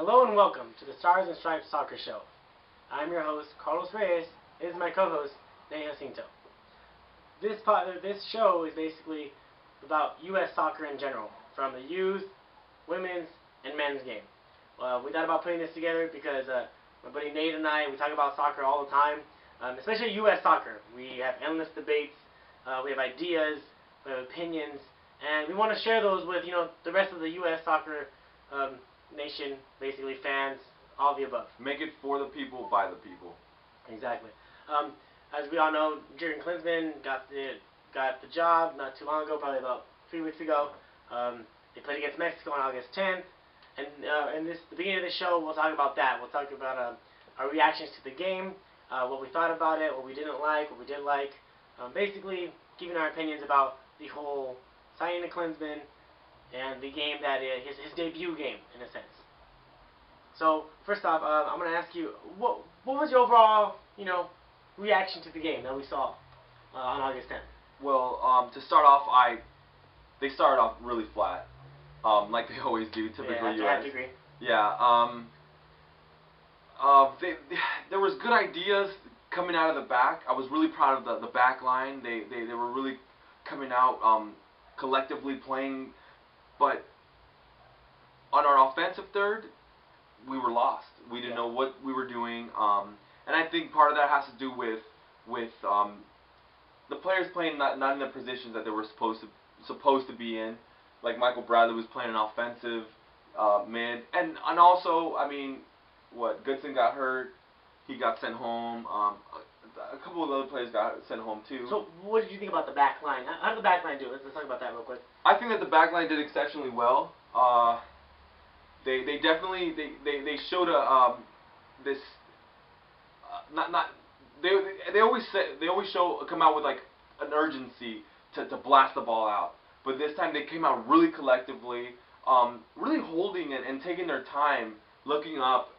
Hello and welcome to the Stars and Stripes Soccer Show. I'm your host, Carlos Reyes. This is my co-host, Nate Jacinto. This show is basically about U.S. soccer in general, from the youth, women's, and men's game. We thought about putting this together because my buddy Nate and I, we talk about soccer all the time, especially U.S. soccer. We have endless debates, we have ideas, we have opinions, and we want to share those with the rest of the U.S. soccer nation, basically fans, all the above. Make it for the people, by the people. Exactly. As we all know, Jurgen Klinsmann got the job not too long ago, probably about 3 weeks ago. They played against Mexico on August 10th, and in the beginning of the show, we'll talk about that. We'll talk about our reactions to the game, what we thought about it, what we didn't like, what we did like. Basically, giving our opinions about the whole signing of Klinsmann and the game that is his debut game, in a sense. So first off, I'm going to ask you, what was your overall, reaction to the game that we saw on August 10th? Well, to start off, they started off really flat, like they always do, typically Yeah, I have to agree. Yeah. There was good ideas coming out of the back. I was really proud of the back line. They were really coming out collectively playing. But on our offensive third, we were lost. We didn't know what we were doing, and I think part of that has to do with the players playing not in the positions that they were supposed to be in. Like Michael Bradley was playing an offensive mid, and also, I mean, Goodson got hurt, he got sent home. A couple of other players got sent home too. So what did you think about the back line? How did the back line do? Let's talk about that real quick. I think that the back line did exceptionally well. They definitely they showed they always come out with like an urgency to blast the ball out. But this time they came out really collectively, really holding it and taking their time, looking up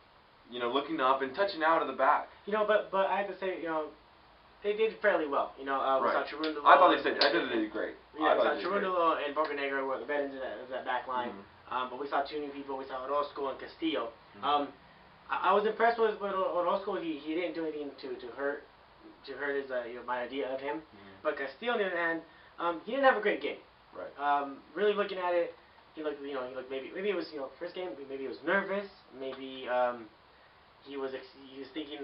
and touching out of the back. But I have to say, they did fairly well. We Right. saw Cherundolo. I thought they did great. Yeah, we saw Cherundolo and Bocanegra were the veterans of that back line. Mm-hmm. But we saw two new people. We saw Orozco and Castillo. Mm-hmm. I was impressed with Orozco. He didn't do anything to hurt his my idea of him. Mm-hmm. But Castillo, on the other hand, he didn't have a great game. Right. Really looking at it, he looked maybe it was first game, maybe he was nervous, maybe he was thinking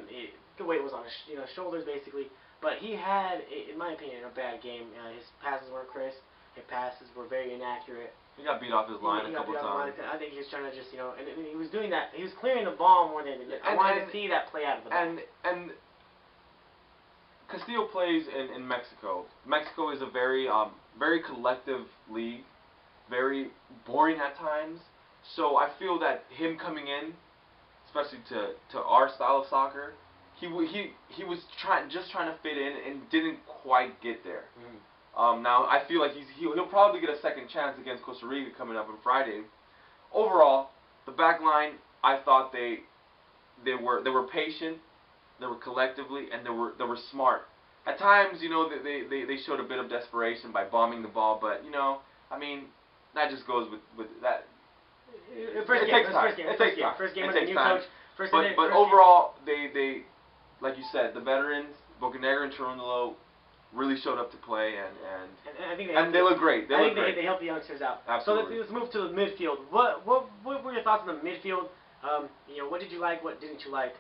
the weight was on his shoulders basically. But he had, in my opinion, a bad game. His passes weren't crisp. His passes were very inaccurate. He got beat off his line a couple of times. I think he was trying to just, and he was doing that. He was clearing the ball more than I wanted to see that play out of the ball. And Castillo plays in Mexico. Mexico is a very collective league, very boring at times. So I feel that him coming in, especially to our style of soccer, he was just trying to fit in and didn't quite get there. Mm-hmm. Now I feel like he'll probably get a second chance against Costa Rica coming up on Friday. Overall, the back line, I thought they were patient, they were collectively, and they were smart. At times, they showed a bit of desperation by bombing the ball, but I mean, that just goes with that. It takes time. First game with a new coach. But overall, they like you said, the veterans, Bocanegra and Cherundolo, really showed up to play, and they look great. They helped the youngsters out. Absolutely. So let's move to the midfield. What were your thoughts on the midfield? What did you like? What didn't you like?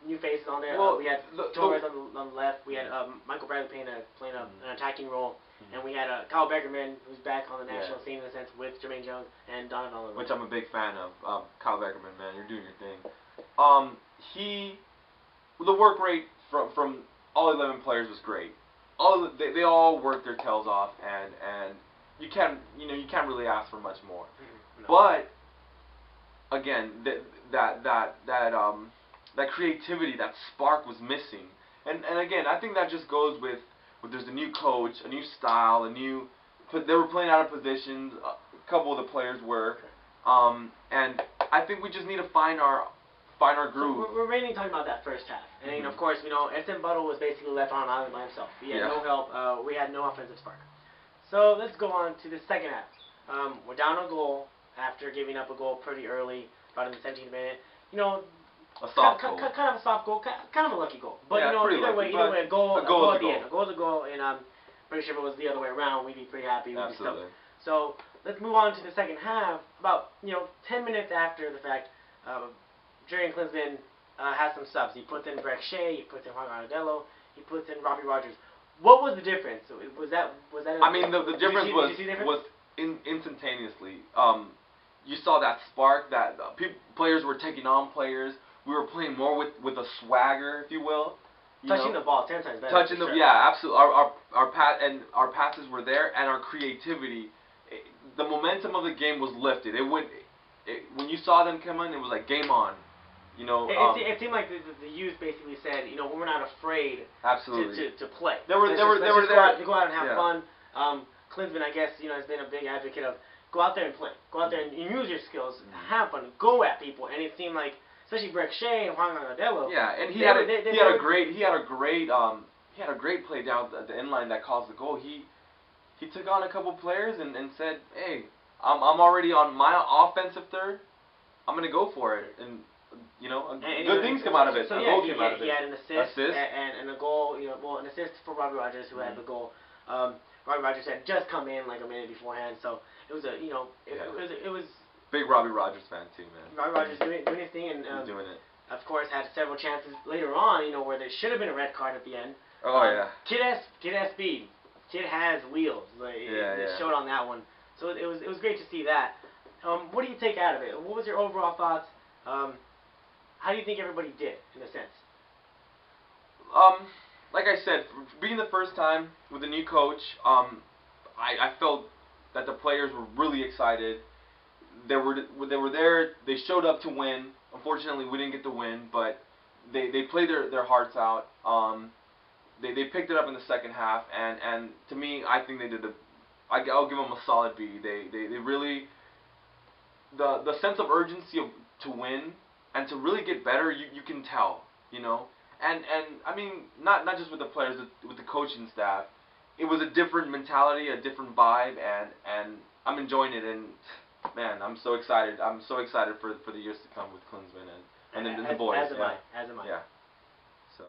New faces on there. Well, we had Torres on the left. We had Michael Bradley playing an attacking role. And we had Kyle Beckerman, who's back on the national scene in a sense with Jermaine Jones and Donovan. Which I'm a big fan of. Kyle Beckerman, man, you're doing your thing. The work rate from all 11 players was great. They all worked their tails off, and you can't really ask for much more. Mm-hmm. No. But again, that creativity, that spark was missing. And again, I think that just goes with there's a new coach, a new style, they were playing out of positions. A couple of the players were, and I think we just need to find our groove. So we're mainly talking about that first half, and mm-hmm. Of course, SM Buttle was basically left on an island by himself. He had no help. We had no offensive spark. So let's go on to the second half. We're down a goal. after giving up a goal pretty early, about in the 17th minute. You know, A soft goal. kind of a soft goal, kind of a lucky goal. But Yeah, you know, pretty lucky, either way, a goal at the end. A goal is a goal, and I'm pretty sure if it was the other way around, we'd be pretty happy. We'd Absolutely. be stoked. So let's move on to the second half. About 10 minutes after the fact, Jurgen Klinsmann has some subs. He puts in Breck Shea, he puts in Juan Garnadello, he puts in Robbie Rogers. What was the difference? Was that? I mean, the difference was instantaneously. You saw that spark that players were taking on players. We were playing more with a swagger, if you will. Touching the ball 10 times better. Touching the yeah, absolutely. Our passes were there, and our creativity. The momentum of the game was lifted. When you saw them come in, it was like game on. It seemed like the youth basically said, we're not afraid absolutely to play. They were there. Go out and have fun. Klinsmann, I guess, has been a big advocate of go out there and play. Go out there and use your skills, have fun, go at people. And it seemed like, especially Breck Shea and Juan Garnadello. Yeah, and he had a great play down at the end line that caused the goal. He took on a couple players and said, hey, I'm already on my offensive third. I'm gonna go for it, and good things come out of it. So he had an assist. And a goal. An assist for Robbie Rogers, who had the goal. Robbie Rogers had just come in like a minute beforehand, so it was it was big Robbie Rogers fan too, man. Robbie Rogers doing his thing, and he's doing it. Of course, had several chances later on, where there should have been a red card at the end. Oh yeah. Kid has speed. Kid has wheels. It showed on that one. So it was great to see that. What do you take out of it? What was your overall thoughts? How do you think everybody did, in a sense? Like I said, being the first time with a new coach, I felt that the players were really excited. They were there. They showed up to win. Unfortunately, we didn't get the win, but they played their hearts out. They picked it up in the second half, and to me, I think they did I'll give them a solid B. They really the sense of urgency to win and to really get better. You can tell, And I mean, not just with the players, with the coaching staff. It was a different mentality, a different vibe, and I'm enjoying it. And man, I'm so excited. I'm so excited for the years to come with Klinsmann and the boys. As am I. Yeah.